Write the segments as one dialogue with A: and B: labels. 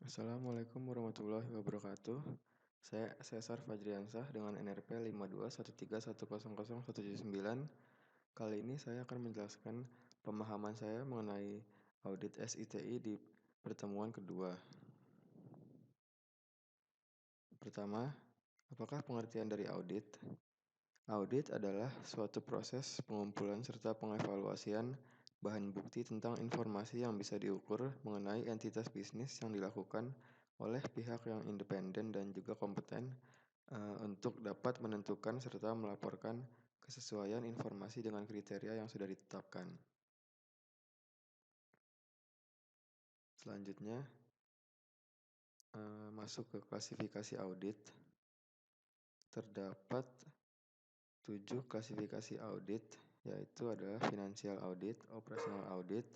A: Assalamualaikum warahmatullahi wabarakatuh. Saya Cesar Fajriansah dengan NRP 5213100179. Kali ini saya akan menjelaskan pemahaman saya mengenai audit SITI di pertemuan kedua. Pertama, apakah pengertian dari audit? Audit adalah suatu proses pengumpulan serta pengevaluasian bahan bukti tentang informasi yang bisa diukur mengenai entitas bisnis yang dilakukan oleh pihak yang independen dan juga kompeten untuk dapat menentukan serta melaporkan kesesuaian informasi dengan kriteria yang sudah ditetapkan. Selanjutnya, masuk ke klasifikasi audit. Terdapat 7 klasifikasi audit, yaitu adalah financial audit, operational audit,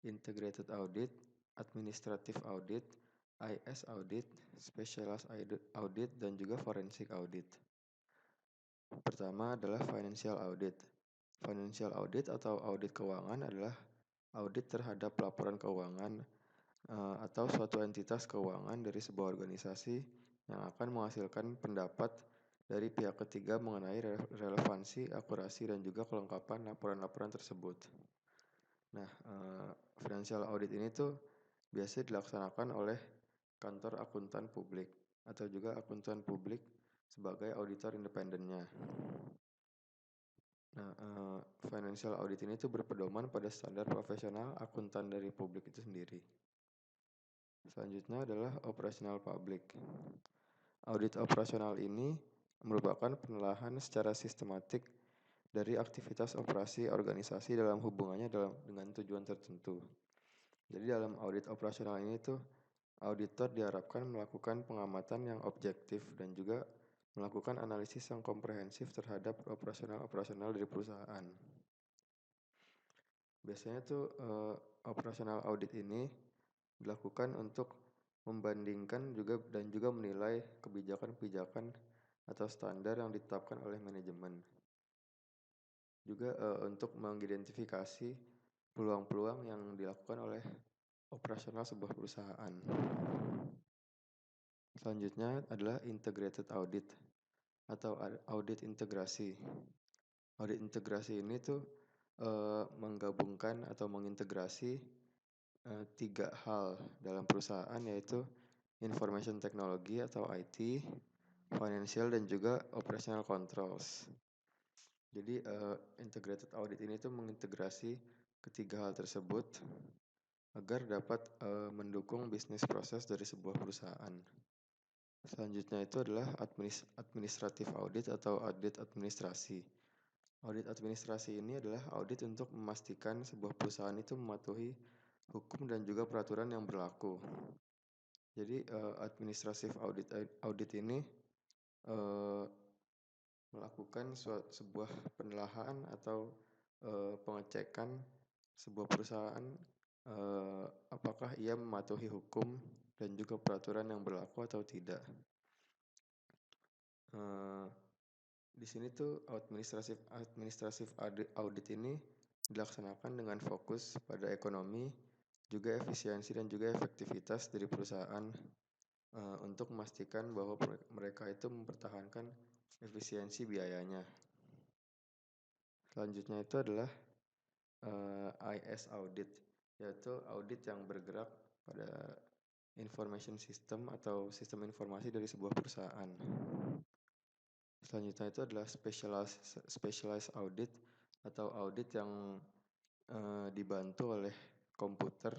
A: integrated audit, administrative audit, IS audit, specialized audit, dan juga forensic audit. Pertama adalah financial audit. Financial audit atau audit keuangan adalah audit terhadap laporan keuangan atau suatu entitas keuangan dari sebuah organisasi yang akan menghasilkan pendapat dari pihak ketiga mengenai relevansi, akurasi, dan juga kelengkapan laporan-laporan tersebut. Nah, financial audit ini tuh biasanya dilaksanakan oleh kantor akuntan publik atau juga akuntan publik sebagai auditor independennya. Nah, financial audit ini tuh berpedoman pada standar profesional akuntan dari publik itu sendiri. Selanjutnya adalah operational public. Audit operasional ini merupakan penelaahan secara sistematik dari aktivitas operasi organisasi dalam hubungannya dengan tujuan tertentu. Jadi dalam audit operasional ini tuh auditor diharapkan melakukan pengamatan yang objektif dan juga melakukan analisis yang komprehensif terhadap operasional dari perusahaan. Biasanya tuh operasional audit ini dilakukan untuk membandingkan dan juga menilai kebijakan-kebijakan atau standar yang ditetapkan oleh manajemen. Juga untuk mengidentifikasi peluang-peluang yang dilakukan oleh operasional sebuah perusahaan. Selanjutnya adalah integrated audit atau audit integrasi. Audit integrasi ini tuh menggabungkan atau mengintegrasi 3 hal dalam perusahaan, yaitu information technology atau IT, financial, dan juga operational controls. Jadi integrated audit ini tuh mengintegrasi ketiga hal tersebut agar dapat mendukung bisnis proses dari sebuah perusahaan. Selanjutnya itu adalah administrative audit atau audit administrasi. Audit administrasi ini adalah audit untuk memastikan sebuah perusahaan itu mematuhi hukum dan juga peraturan yang berlaku. Jadi administrative audit ini melakukan sebuah penelaahan atau pengecekan sebuah perusahaan apakah ia mematuhi hukum dan juga peraturan yang berlaku atau tidak. Di sini tuh administrative audit ini dilaksanakan dengan fokus pada ekonomi, juga efisiensi dan juga efektivitas dari perusahaan untuk memastikan bahwa mereka itu mempertahankan efisiensi biayanya. Selanjutnya itu adalah IS audit, yaitu audit yang bergerak pada information system atau sistem informasi dari sebuah perusahaan. Selanjutnya itu adalah specialized audit atau audit yang dibantu oleh komputer.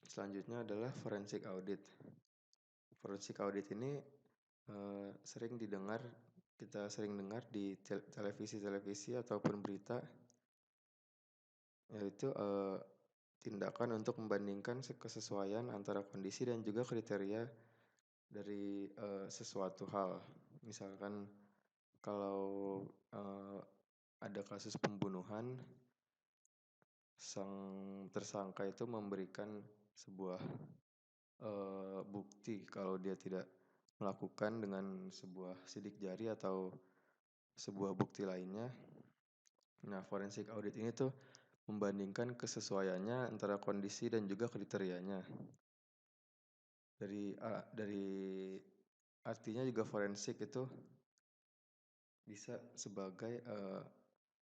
A: Selanjutnya adalah forensic audit. Forensic audit ini kita sering dengar di televisi ataupun berita, yaitu tindakan untuk membandingkan kesesuaian antara kondisi dan juga kriteria dari sesuatu hal. Misalkan kalau ada kasus pembunuhan, sang tersangka itu memberikan sebuah bukti kalau dia tidak melakukan dengan sebuah sidik jari atau sebuah bukti lainnya. Nah, forensic audit ini tuh membandingkan kesesuaiannya antara kondisi dan juga kriterianya. dari artinya juga forensik itu bisa sebagai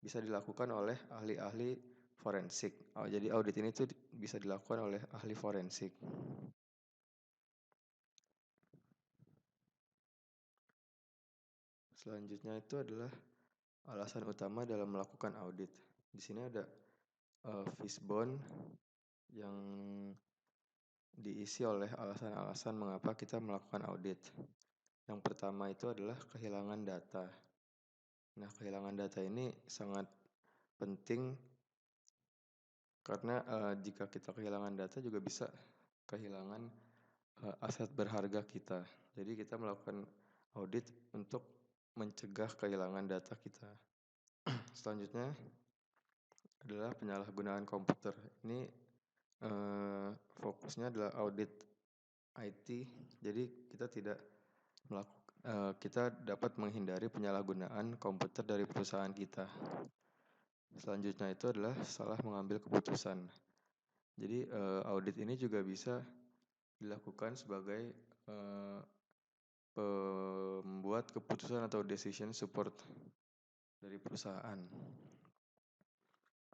A: bisa dilakukan oleh ahli-ahli forensik. Jadi audit ini tuh bisa dilakukan oleh ahli forensik. Selanjutnya itu adalah alasan utama dalam melakukan audit. Di sini ada fishbone yang diisi oleh alasan-alasan mengapa kita melakukan audit. Yang pertama itu adalah kehilangan data. Nah, kehilangan data ini sangat penting karena jika kita kehilangan data juga bisa kehilangan aset berharga kita. Jadi kita melakukan audit untuk mencegah kehilangan data kita. Selanjutnya adalah penyalahgunaan komputer. Ini fokusnya adalah audit IT. Jadi kita dapat menghindari penyalahgunaan komputer dari perusahaan kita. Selanjutnya itu adalah salah mengambil keputusan. Jadi audit ini juga bisa dilakukan sebagai pembuat keputusan atau decision support dari perusahaan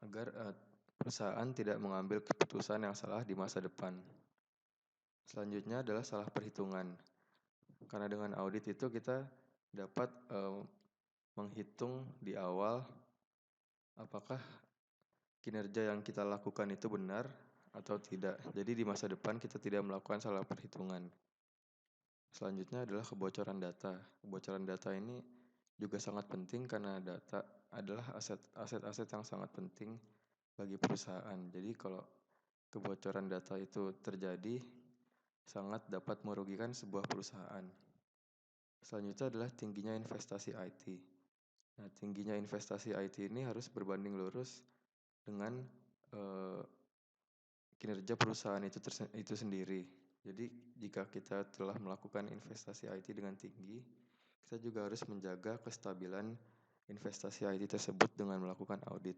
A: agar perusahaan tidak mengambil keputusan yang salah di masa depan. Selanjutnya adalah salah perhitungan. Karena dengan audit itu kita dapat menghitung di awal apakah kinerja yang kita lakukan itu benar atau tidak. Jadi di masa depan kita tidak melakukan salah perhitungan. Selanjutnya adalah kebocoran data. Kebocoran data ini juga sangat penting karena data adalah aset-aset yang sangat penting bagi perusahaan. Jadi kalau kebocoran data itu terjadi, sangat dapat merugikan sebuah perusahaan. Selanjutnya adalah tingginya investasi IT. Nah, tingginya investasi IT ini harus berbanding lurus dengan kinerja perusahaan itu sendiri. Jadi jika kita telah melakukan investasi IT dengan tinggi, kita juga harus menjaga kestabilan investasi IT tersebut dengan melakukan audit.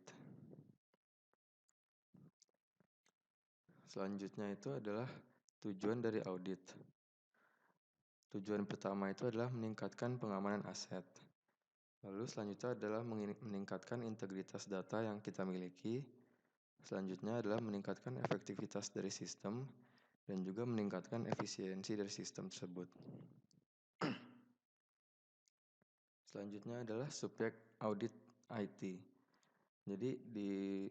A: Selanjutnya itu adalah tujuan dari audit. Tujuan pertama itu adalah meningkatkan pengamanan aset. Lalu selanjutnya adalah meningkatkan integritas data yang kita miliki. Selanjutnya adalah meningkatkan efektivitas dari sistem dan juga meningkatkan efisiensi dari sistem tersebut. Selanjutnya adalah subjek audit IT. Jadi di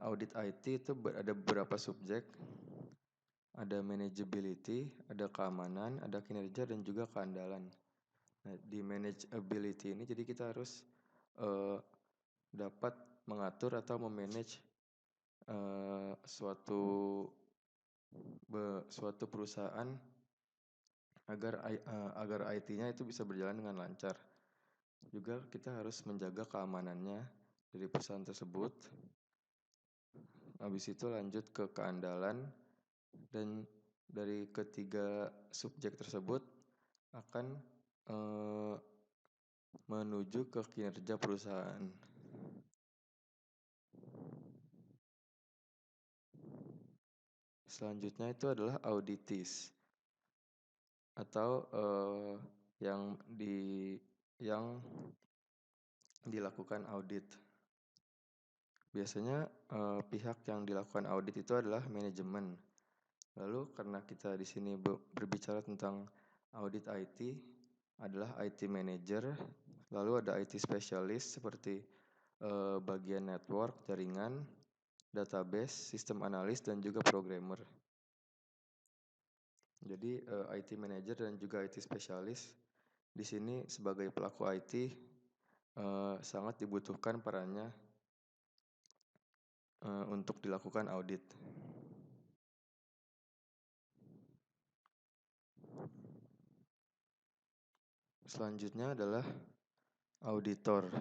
A: audit IT itu ada beberapa subjek. Ada manageability, ada keamanan, ada kinerja, dan juga keandalan. Nah, di manageability ini jadi kita harus dapat mengatur atau memanage suatu perusahaan agar IT-nya itu bisa berjalan dengan lancar. Juga kita harus menjaga keamanannya dari perusahaan tersebut. Habis itu lanjut ke keandalan, dan dari ketiga subjek tersebut akan menuju ke kinerja perusahaan. Selanjutnya itu adalah auditis atau yang dilakukan audit. Biasanya pihak yang dilakukan audit itu adalah manajemen. Lalu karena kita di sini berbicara tentang audit IT, adalah IT manager, lalu ada IT specialist seperti bagian network, jaringan, database, sistem analis, dan juga programmer. Jadi IT manager dan juga IT specialist di sini sebagai pelaku IT sangat dibutuhkan perannya untuk dilakukan audit. Selanjutnya adalah auditor.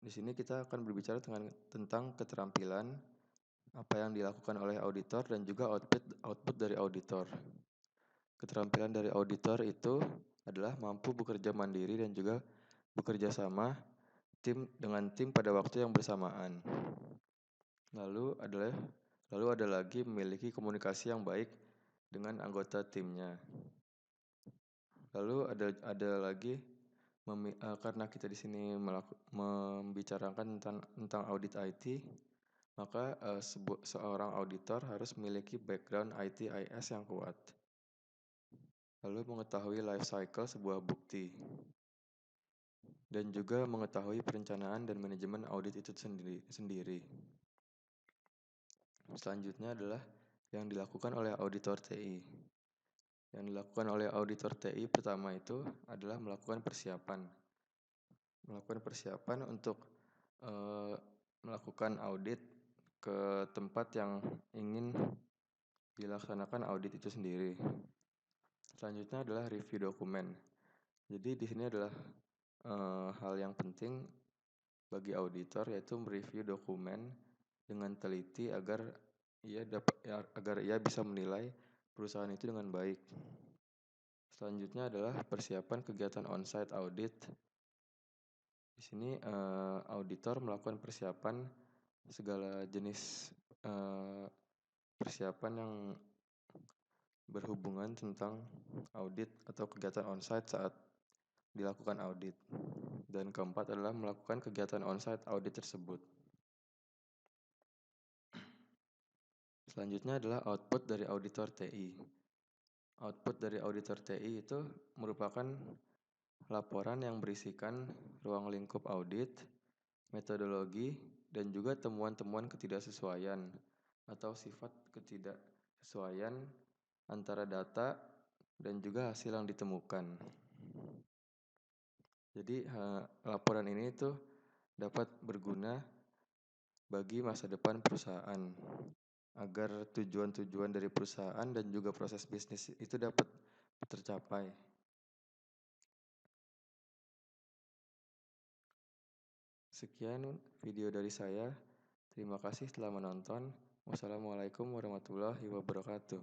A: Di sini kita akan berbicara tentang keterampilan apa yang dilakukan oleh auditor dan juga output dari auditor. Keterampilan dari auditor itu adalah mampu bekerja mandiri dan juga bekerja sama dengan tim pada waktu yang bersamaan. Lalu ada lagi memiliki komunikasi yang baik dengan anggota timnya. Lalu ada lagi karena kita di sini membicarakan tentang audit IT, maka seorang auditor harus memiliki background IT/IS yang kuat. Lalu mengetahui life cycle sebuah bukti. Dan juga mengetahui perencanaan dan manajemen audit itu sendiri. Selanjutnya adalah yang dilakukan oleh auditor TI. Yang dilakukan oleh auditor TI pertama itu adalah melakukan persiapan. Melakukan persiapan untuk melakukan audit ke tempat yang ingin dilaksanakan audit itu sendiri. Selanjutnya adalah review dokumen. Jadi di sini adalah hal yang penting bagi auditor, yaitu mereview dokumen dengan teliti agar ia bisa menilai perusahaan itu dengan baik. Selanjutnya adalah persiapan kegiatan on-site audit. Di sini auditor melakukan persiapan segala jenis persiapan yang berhubungan tentang audit atau kegiatan on-site saat dilakukan audit. Dan keempat adalah melakukan kegiatan on-site audit tersebut. Selanjutnya adalah output dari auditor TI. Output dari auditor TI itu merupakan laporan yang berisikan ruang lingkup audit, metodologi, dan juga temuan-temuan ketidaksesuaian atau sifat ketidaksesuaian antara data dan juga hasil yang ditemukan. Jadi laporan ini tuh dapat berguna bagi masa depan perusahaan, agar tujuan-tujuan dari perusahaan dan juga proses bisnis itu dapat tercapai. Sekian video dari saya. Terima kasih telah menonton. Wassalamualaikum warahmatullahi wabarakatuh.